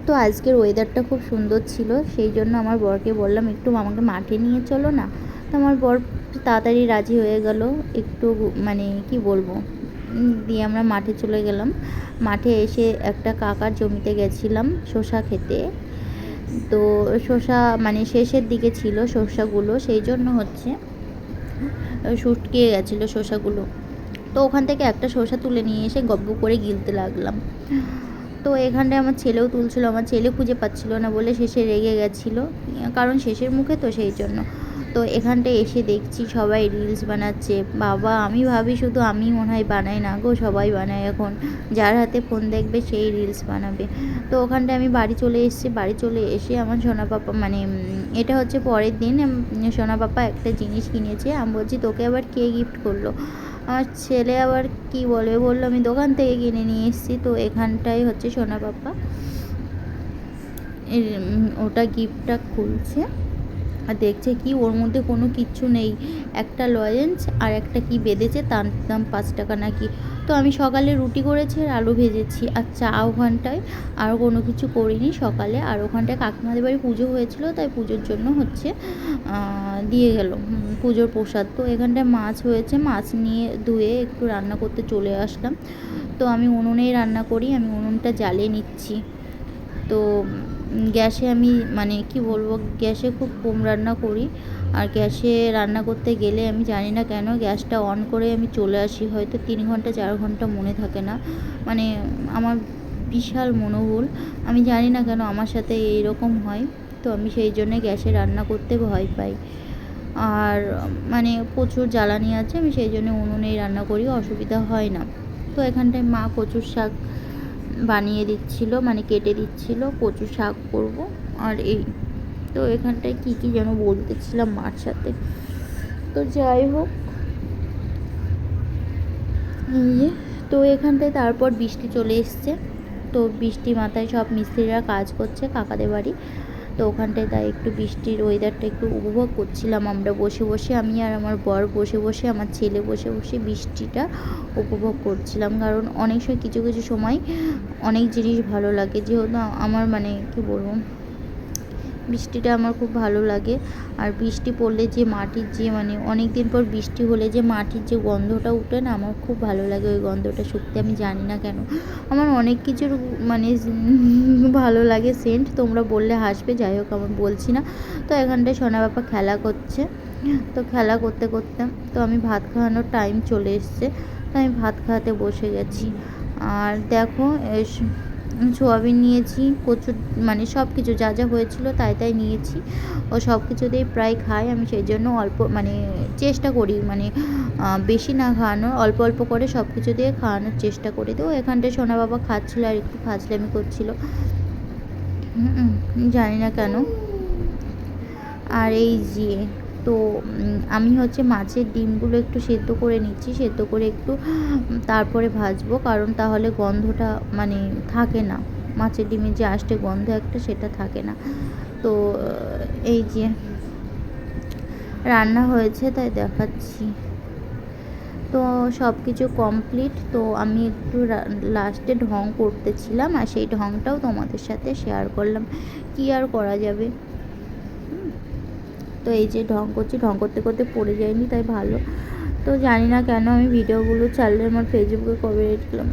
তো আজকের ওয়েদারটা খুব সুন্দর ছিল, সেই জন্য আমার বরকে বললাম একটু আমাকে মাঠে নিয়ে চলো না। তো আমার বর তাড়াতাড়ি রাজি হয়ে গেল। একটু মানে কি বলবো, দিয়ে আমরা মাঠে চলে গেলাম। মাঠে এসে একটা কাকার জমিতে গেছিলাম শসা খেতে। তো শসা মানে শেষের দিকে ছিল শসাগুলো, সেই জন্য হচ্ছে শুটকে গেছিলো শসাগুলো। তো ওখান থেকে একটা শসা তুলে নিয়ে এসে গব্বু করে গিলতে লাগলাম। তো এখানটায় আমার ছেলেও তুলছিল, আমার ছেলে খুঁজে পাচ্ছিল না বলে শেষে রেগে গেছিলো, কারণ শেষের মুখে তো সেই জন্য। তো এখানটায় এসে দেখছি সবাই রিলস বানাচ্ছে। বাবা, আমি ভাবি শুধু আমি মনে হয় বানাই না গো, সবাই বানায় এখন। যার হাতে ফোন দেখবে সেই রিলস বানাবে। তো ওখানটায় আমি বাড়ি চলে এসেছি। বাড়ি চলে এসে আমার সোনা পাপা মানে এটা হচ্ছে পরের দিন, সোনা পাপা একটা জিনিস কিনেছে। আমি বলছি তোকে আবার কে গিফট করলো? আমার ছেলে আবার কি বলবে, বললো আমি দোকান থেকে কিনে নিয়ে এসেছি। তো এখানটাই হচ্ছে সোনা পাপা ওটা গিফটটা খুলছে আর দেখছে কি ওর মধ্যে কোনো কিচ্ছু নেই। একটা লজেন্স আর একটা কি বেঁধেছে, তার দাম 5 টাকা নাকি। তো আমি সকালে রুটি করেছি আর আলু ভেজেছি আর চা ওখানটায়, আর কোনো কিছু করিনি সকালে। আর ওখানটায় কাকিমাদের বাড়ি পুজো হয়েছিল, তাই পুজোর জন্য হচ্ছে দিয়ে গেল পুজোর প্রসাদ। তো এখানটায় মাছ হয়েছে, মাছ নিয়ে ধুয়ে একটু রান্না করতে চলে আসলাম। তো আমি উনুনেই রান্না করি, আমি উনুনটা জ্বালিয়ে নিচ্ছি। তো গ্যাসে আমি মানে কি বলবো, গ্যাসে খুব কম রান্না করি। আর গ্যাসে রান্না করতে গেলে আমি জানি না কেন গ্যাসটা অন করে আমি চলে আসি, হয়তো 3 ঘন্টা 4 ঘন্টা মনে থাকে না। মানে আমার বিশাল মনোবল, আমি জানি না কেন আমার সাথে এইরকম হয়। তো আমি সেই জন্যে গ্যাসে রান্না করতে ভয় পাই। আর মানে প্রচুর জ্বালানি আছে, আমি সেই জন্য উনুনেই রান্না করি, অসুবিধা হয় না। তো এখানটায় মা কচুর শাক বানিয়ে দিচ্ছিল, মানে কেটে দিচ্ছিল, কচু শাক করব। আর এই তো এখানটায় কী কী যেন বলতেছিলাম মার সাথে। তো যাই হোক, তো এখানটায় তারপর বৃষ্টি চলে এসছে। তো বৃষ্টি মাথায় সব মিস্ত্রিরা কাজ করছে কাকাদের বাড়ি। তো ওখানটায় তাই একটু বৃষ্টির ওয়েদারটা একটু উপভোগ করছিলাম আমরা বসে বসে, আমি আর আমার বর বসে বসে, আমার ছেলে বসে বসে বৃষ্টিটা উপভোগ করছিলাম। কারণ অনেক সময় কিছু কিছু সময় অনেক জিনিস ভালো লাগে, যেহেতু আমার মানে কি বলবো, বৃষ্টিটা আমার খুব ভালো লাগে। আর বৃষ্টি পড়লে যে মাটির যে মানে অনেক দিন পর বৃষ্টি হলে যে মাটির যে গন্ধটা উঠে না, আমার খুব ভালো লাগে ওই গন্ধটা শুকতে। আমি জানি না কেন আমার অনেক কিছুর মানে ভালো লাগে সেন্ট, তোমরা বললে হাসবে, যাই হোক আমার বলছি না। তো এখানটায় সোনা বাবা খেলা করছে। তো খেলা করতে করতে তো আমি ভাত খাওয়ানোর টাইম চলে এসছে, তো আমি ভাত খাওয়াতে বসে গেছি। আর দেখো সোয়াবিন নিয়েছি, কচুর মানে সব কিছু যা যা হয়েছিল তাই তাই নিয়েছি। ও সব কিছুতেই প্রায় খাই, আমি সেই জন্য অল্প মানে চেষ্টা করি, মানে বেশি না খাওয়ানোর, অল্প অল্প করে সব কিছু দিয়ে খাওয়ানোর চেষ্টা করি। তো এখানটায় সোনা বাবা খাচ্ছিলো আর একটু ফাজলামি করছিল, জানি না কেন। আর এই যে তো আমি হচ্ছে মাছের ডিমগুলো একটু সেদ্ধ করে নিচ্ছি, সেদ্ধ করে একটু তারপরে ভাজবো, কারণ তাহলে গন্ধটা মানে থাকে না, মাছের ডিমের যে আষ্টে গন্ধ একটা সেটা থাকে না। তো এই যে রান্না হয়েছে তাই দেখাচ্ছি। তো সব কিছু কমপ্লিট। তো আমি একটু লাস্টে ঢং করতেছিলাম, আর সেই ঢংটাও তোমাদের সাথে শেয়ার করলাম, কি আর করা যাবে। তো এই যে ঢং করছি, ঢং করতে করতে পড়ে যায়নি তাই ভালো। তো জানি না কেন আমি ভিডিওগুলো ছাড়লে আমার ফেসবুকে কপিরাইট ক্লেম